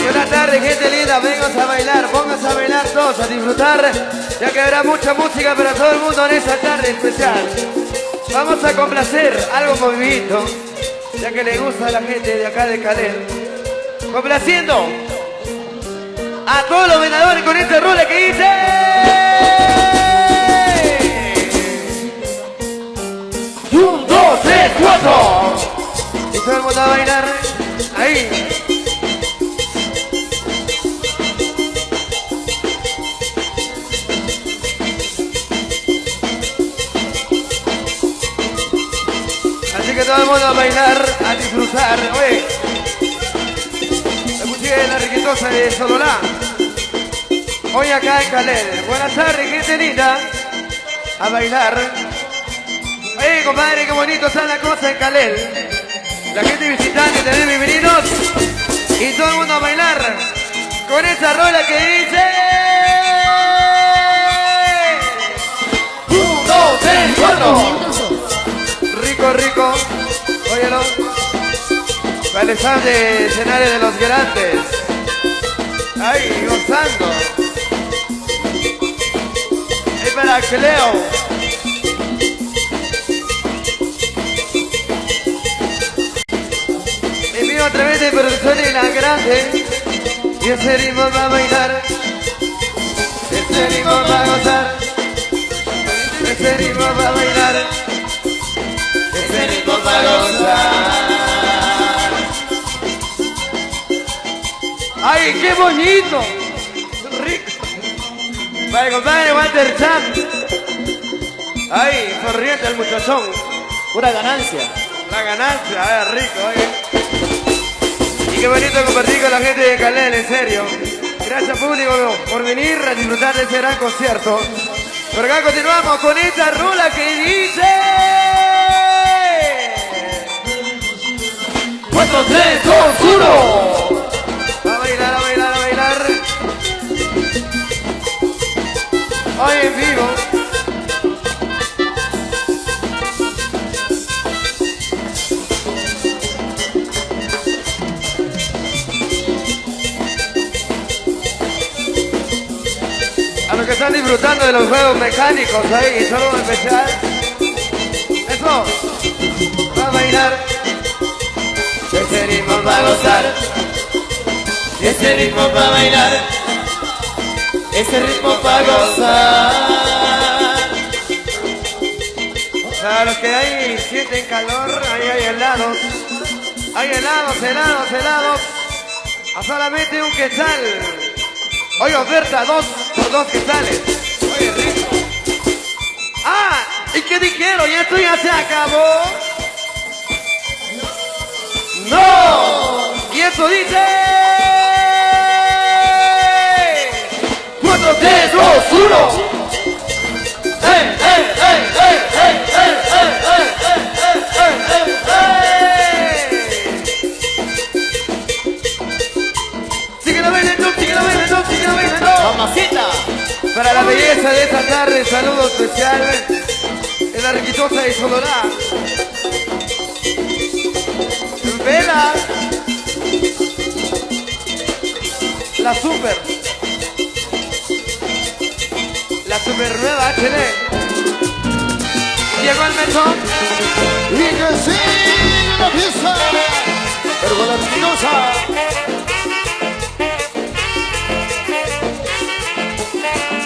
buenas tardes, gente linda, vengan a bailar, pónganse a bailar todos, a disfrutar, ya que habrá mucha música para todo el mundo en esta tarde especial. Vamos a complacer algo movidito, ya que le gusta a la gente de acá de Calel. Complaciendo a todos los venadores con esta rola que dice... 1, 2, 3, 4. Y todo el mundo a bailar ahí. Así que todo el mundo a bailar, a disfrutar. Oye, la música de la riquitosa de Sololá. Hoy acá en Calel. Buenas tardes, gente linda. A bailar. Oye, compadre, qué bonito está la cosa en Calel. La gente visitante también bienvenidos. Y todo el mundo a bailar con esa rola que dice... 1, 2, 3, 4. Rico, rico. Óyelo. Para el stand de escenario de los grandes. Ay, gozando. Y para Cleo. A través de producción y la grande. Y ese ritmo va a bailar. Ese ritmo va a gozar. Ese ritmo va a bailar. Ese ritmo va a gozar. ¡Ay, qué bonito! Rico. Vaya, compadre, Walter Chan. ¡Ay, sonriente el muchachón! Pura ganancia. La ganancia, rico, oye. Y qué bonito compartir con la gente de Calel, en serio. Gracias, público, por venir a disfrutar de ese gran concierto. Por acá continuamos con esta rola que dice... 4, 3, 2, 1. A bailar, a bailar, a bailar. Hoy en vivo. A los que están disfrutando de los juegos mecánicos ahí, solo especial. Eso, va a bailar. Ese ritmo va a gozar. Ese ritmo va a bailar. Ese ritmo va a gozar. Para los que ahí sienten calor, ahí hay helados. Hay helados, helados, helados. A solamente un quetzal. Oye, oferta, 2 por 2 quetzales. Oye, rico. Ah, ¿y qué dijeron? ¿Y esto ya se acabó? ¡No! Y eso dice... 4, 3, 2, 1. ¡Ey, ey, ey, ey, ey, ey, ey, ey, ey, ey, ey, ey! ¡Síguelo bailando, síguelo bailando, síguelo bailando! ¡Mamacita! Para la belleza de esta tarde, saludo especial en la riquitosa de Sololá. Vela. La super nueva HD. Llegó el mesón. Y que sigue la fiesta, pero con la riquitosa.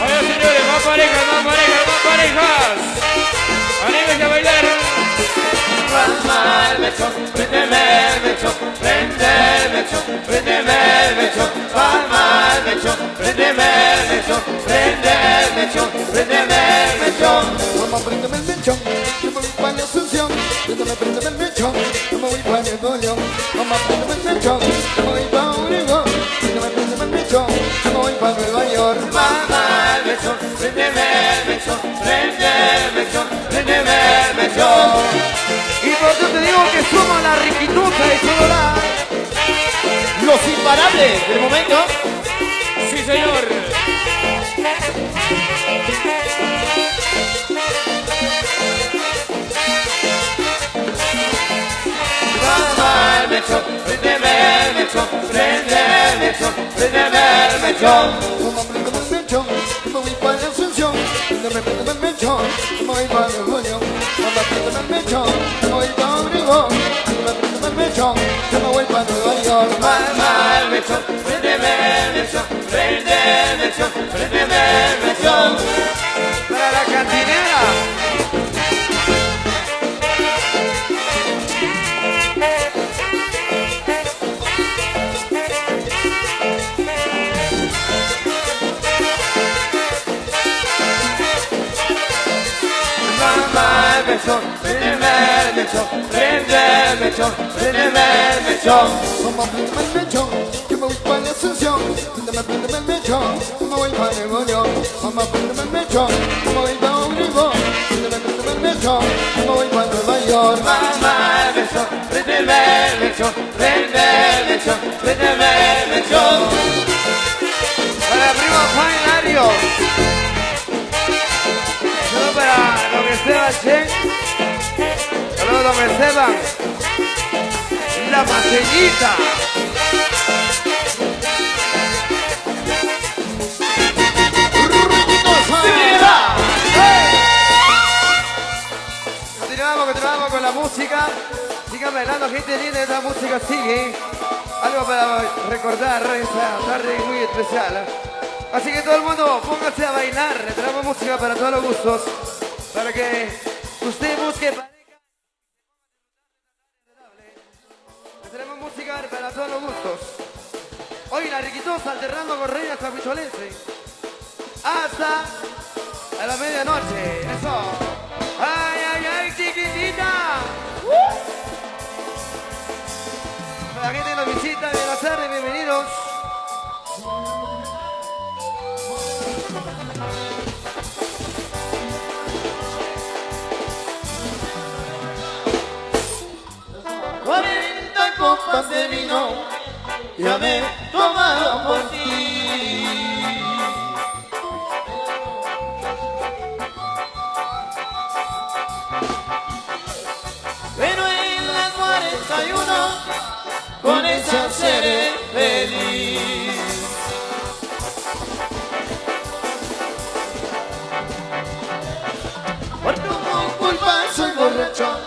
Oye, señores, más parejas, más parejas, más parejas. Anímense a bailar. Palma el mechón, préndeme el mechón, prende el mechón, préndeme el mechón, palma el mechón, préndeme el mechón, prende el mechón, préndeme el mechón. Mamá, préndeme el mechón, yo me voy para la Asunción. Préndeme el mechón, yo me voy para el Bolio. Mamá, préndeme el mechón, yo me voy para Uruguay. Préndeme el mechón, yo me voy para Nueva York. Palma el mechón, préndeme el mechón, prende el mechón, préndeme el mechón. Y por eso te digo que somos la riquitosa de Sololá. Los imparables del momento. Sí, señor. Palma el mechón, préndeme el mechón, prende el mechón, mechón. Mamá, préndeme el mechón, que me voy para la Asunción. Préndeme el mechón, que me voy para el Julián. Mamá, préndeme el mechón, que me voy para Obregón. Préndeme el mechón, que me voy para Nueva York. Mamá, el mechón, préndeme el mechón, préndeme el mechón, préndeme el mechón. Para la cantinera. Mamá, el mechón, préndeme el mechón, préndeme el mechón, préndeme el mechón. Mamá, préndeme el mechón, que me voy para la Asunción. Préndeme el mechón, que me voy para Nueva York. Mamá, préndeme el mechón, que me voy para Obregón. Préndeme el mechón, que me voy para Nueva York. Mamá, el mechón, préndeme el mechón, préndeme el mechón, préndeme el mechón. Para el primo Juan Hilario. Solo para don Esteban Chen. Saludos don Esteban. La Maceñita. Continuamos con la música. Sigan bailando, gente linda, esta música sigue. Algo para recordar esta tarde muy especial. Así que todo el mundo, póngase a bailar. Le traemos música para todos los gustos. Para que usted busque pareja. Le traemos música para todos los gustos. Hoy la riquitosa alternando con Reina Capicholense. Hasta a la medianoche. Eso. Ay, ay, ay, chiquitita. Para la gente que nos visita, buenas tardes, bienvenidos. Copas de vino, ya me he tomado por ti. Pero en las 41, con esa seré feliz. Por tu culpa soy borracho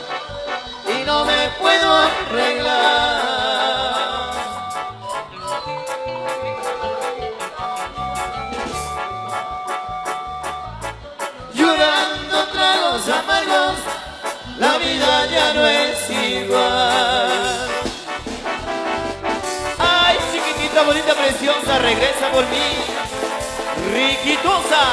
y no me puedo arreglar. Llorando tragos amargos, la vida ya no es igual. Ay, chiquitita, bonita, preciosa, regresa por mí, riquitosa.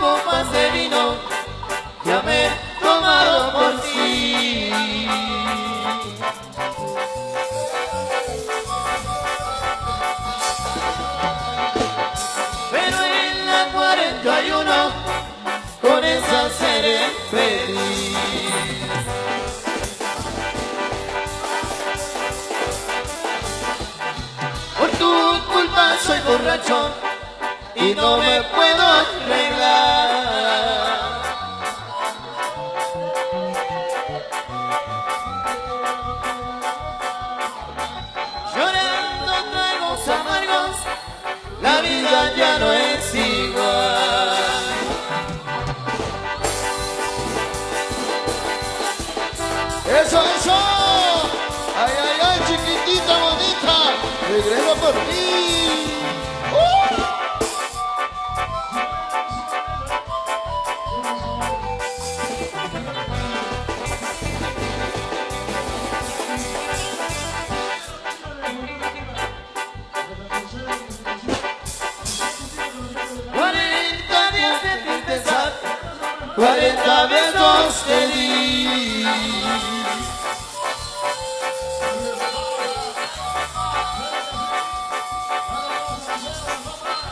Copas de vino, ya me he tomado por ti. Pero en la 41, con esa seré feliz. Por tu culpa soy borracho y no me puedo arreglar. Llorando tragos amargos, la vida ya no es igual. Eso, eso. Ay, ay, ay, chiquitita bonita. Regresa por mí. Cuarenta besos te di.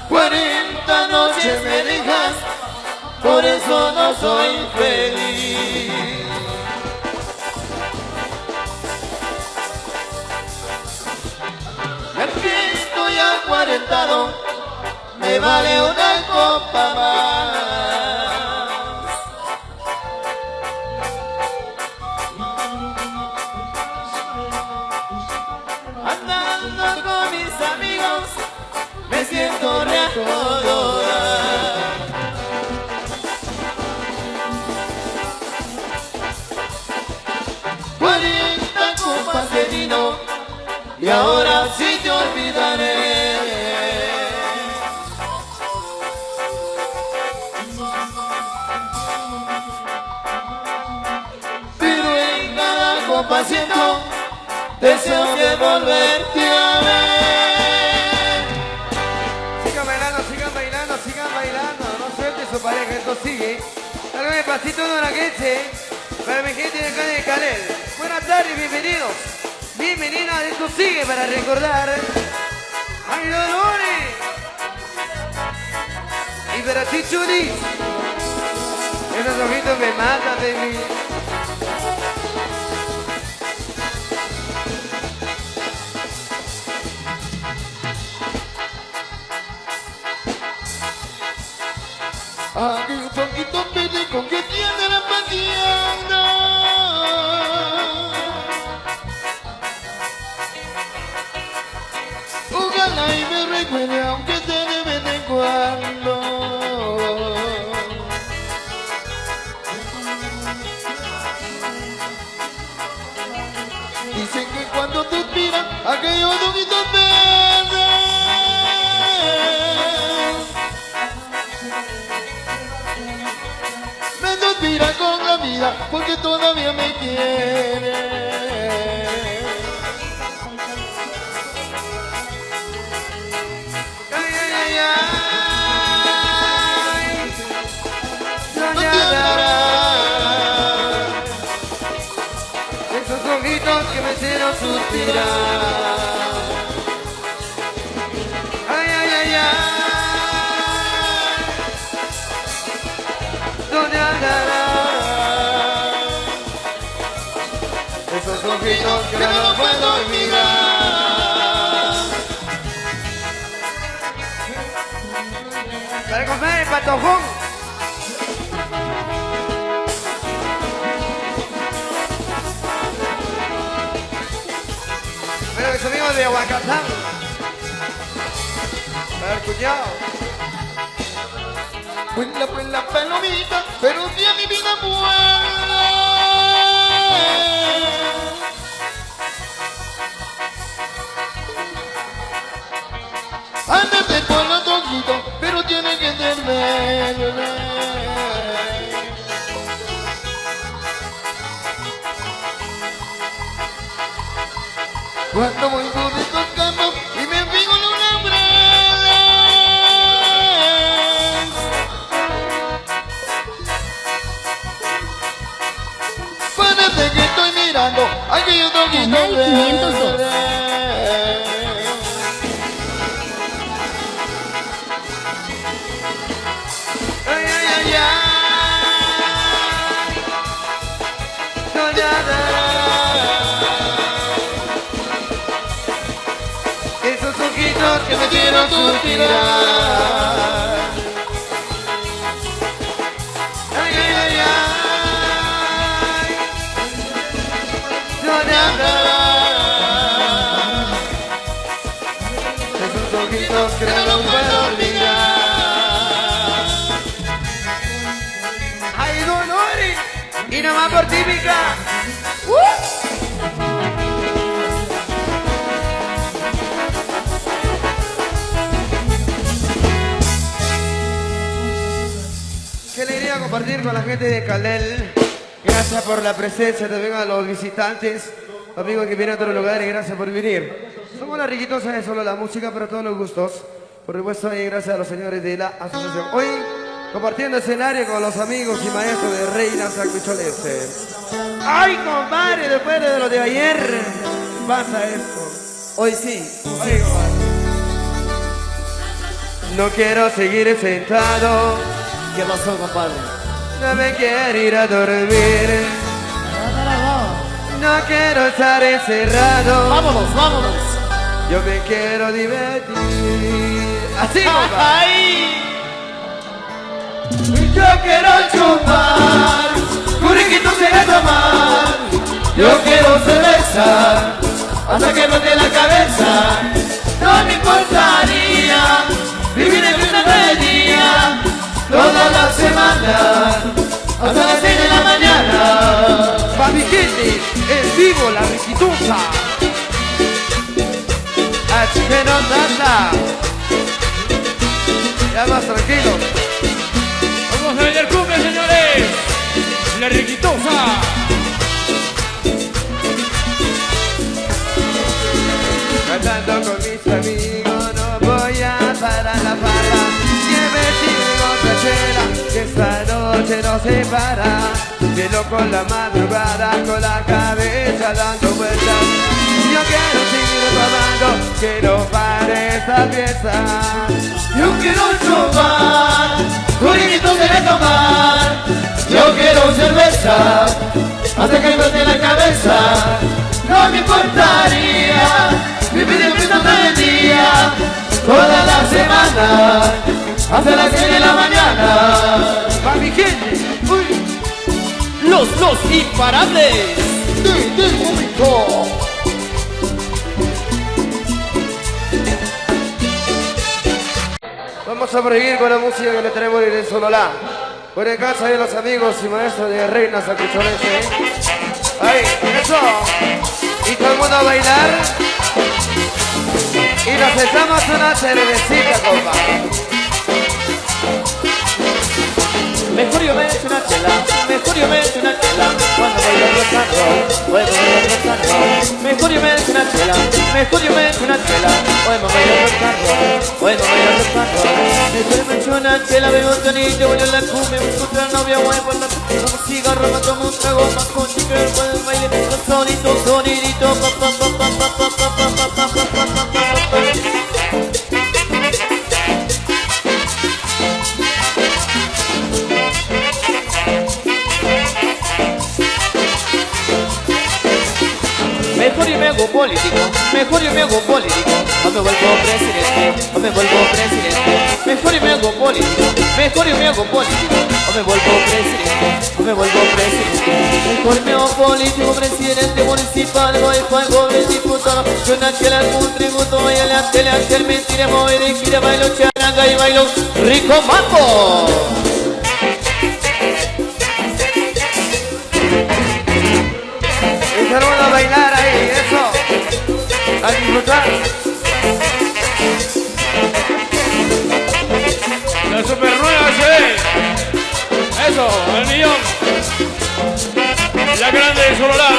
40 noches me dejas, por eso no soy feliz. Ya que estoy acuarentado, me vale una copa más. Andando con mis amigos me siento recordar. 40 copas de vino y ahora sí te olvidaré. Pero en cada copa siento deseo de volverte a ver. Sigan bailando, no suelte su pareja, esto sigue. Hágame el pasito de una gente, para mi gente de acá de Calel. Buenas tardes, bienvenidos. Bienvenida, esto sigue para recordar. ¡Ay, Dolores! Y para ti, Chuli. Esos ojitos me matan, baby. Aquel poquito verde con que tiene la pateando. Ojalá y me recuerde aunque sea de vez en cuando. Dicen que cuando suspiran aquellos ojitos verdes me suspira con la vida porque todavía me quiere. Ay, ay, ay, ay. Soñará. Esos ojitos que me hicieron suspirar. Ay, ay, ay, ay. ¿Dónde andará? Esos ojitos que no puedo olvidar. Para comer el patojón. Pero mis amigos de Aguacatán. Para el cuñado. Pues la palomita, pero si a mi vida vuela. Ándate con los ojitos, pero tiene que ser verde. Cuando voy por estos campos y me fijo en una umbrella, parece que estoy mirando aquellos ojitos Canal 502. verdes. Ay, ay, ay, ay. Soñará. Esos ojitos que me quiero suspirar. Ay, ay, ay, ay. Soñará. Esos ojitos que no puedo olvidar. ¡Ay, Dolores! Y nomás por típica. Qué alegría compartir con la gente de Calel. Gracias por la presencia también a los visitantes, amigos que vienen a otros lugares, gracias por venir. Somos la riquitosa de solo la música para todos los gustos. Por supuesto, y gracias a los señores de la asociación. Hoy compartiendo escenario con los amigos y maestros de Reina San Micholese. ¡Ay, compadre! Después de lo de ayer, pasa esto. Hoy sí. Ay, compadre. No quiero seguir sentado. ¿Qué pasó, compadre? No me quiero ir a dormir. No quiero estar encerrado. Vámonos, vámonos. Yo me quiero divertir. Así, compa. Ay. Yo quiero chupar, curiquito quiere tomar. Yo quiero cerveza, hasta que brote la cabeza. No me importaría vivir en una día toda la semana, hasta las 6 de la mañana. Papi Kenny, en vivo, la riquitosa. Así que no nada. Ya más tranquilo. Vamos a bailar cumbia, señores. La riquitosa. Cantando con mis amigos, no voy a parar la farra. Que me sigo otra chela, que esta noche no se para. Cielo con la madrugada, con la cabeza dando vueltas. Yo quiero seguir tomando, que no pare esta fiesta. Yo quiero chupar, curiquito quiere tomar. Yo quiero cerveza, hasta que brote la cabeza. No me importaría vivir en fiesta todo el día, toda la semana, hasta las 6 de la mañana. Papi Kenny, Los imparables. Del momento. vamos a proseguir con la música que le tenemos de Sololá. Por en casa de los amigos y maestros de Reina Sacucholense. Ahí, eso. Y todo el mundo a bailar. Y nos echamos una cervecita, compa. Mejor yo me echo una chela, mejor yo me echo una chela. Cuando bailo rock and roll, cuando bailo rock and roll. Mejor yo me echo una chela, mejor yo me echo una chela. Cuando bailo rock and roll, cuando bailo rock and roll. Mejor yo me echo una chela, bebo un tonillo, voy a la cumbia, busco otra novia, voy a bailar como un cigarro, me tomo un trago más con chica, puedo bailar con sonito, sonidito, pa pa pa pa pa pa pa pa pa pa pa pa pa. Mejor yo me hago político, mejor yo me hago político. O me vuelvo presidente, o me vuelvo presidente. Mejor yo me hago político, mejor yo me hago político. O me vuelvo presidente, o me vuelvo presidente. Mejor me hago político, presidente municipal. Voy para el gobierno diputado. Yo nací en algún tributo, voy a la tele a hacer mentira. Me voy de gira, bailo charanga y bailo rico mambo. Y todo el mundo a bailar ahí, eso. A disfrutar. La super nueva se ve. Eso, al millón. La grande de Sololá.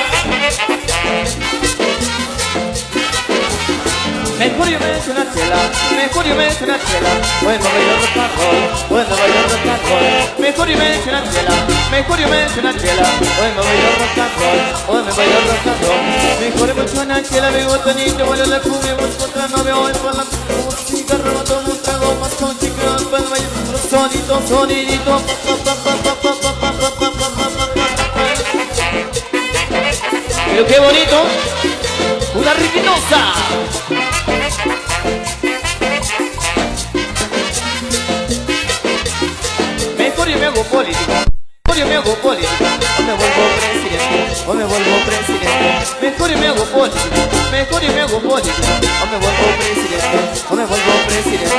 Mejor yo me echo una chela, mejor yo me echo una chela. Bueno, bailo rock and roll, bueno, bailo rock and roll. Mejor yo me echo una chela, mejor yo me echo una chela. Bueno, bailo rock and roll, bueno, bailo rock and roll. Mejor yo me echo una chela, bebo tonito, bailo la cumbia, busco otra novia, voy por la como un cigarro, me tomo un trago más con chica, pues bailo sonito, sonidito, pa pa pa pa pa pa pa pa pa pa pa pa pa. Pero qué bonito, una riquitosa. Mejor yo me hago político, mejor yo me hago político. O me vuelvo presidente, o me vuelvo presidente. Mejor yo me hago político, mejor yo me hago político. O me vuelvo presidente, o me vuelvo presidente.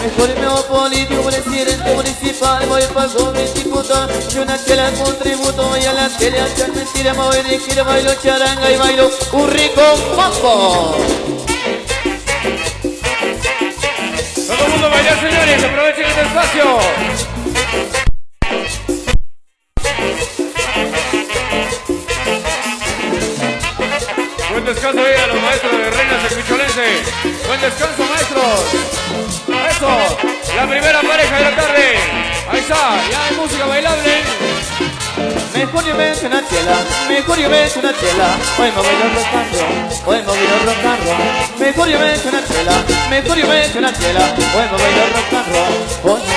Mejor yo me hago político, presidente municipal. Voy para el gobierno diputado. Yo una chela con tributo, voy a la tele a echar mentira. Me voy de gira, bailo charanga y bailo un rico mambo. Todo el mundo a bailar, señores. Aprovechen este espacio. Buen descanso ahí a los maestros de Reina Sacucholense. Buen descanso, maestros. Eso, la primera pareja de la tarde. Ahí está, ya hay música bailable. Mejor yo me echo una chela, mejor yo me echo una chela. Hoy me bailo rock and roll, hoy me bailo rock and roll. Mejor yo me echo una chela, mejor yo me echo una chela. Hoy me bailo rock and roll, hoy me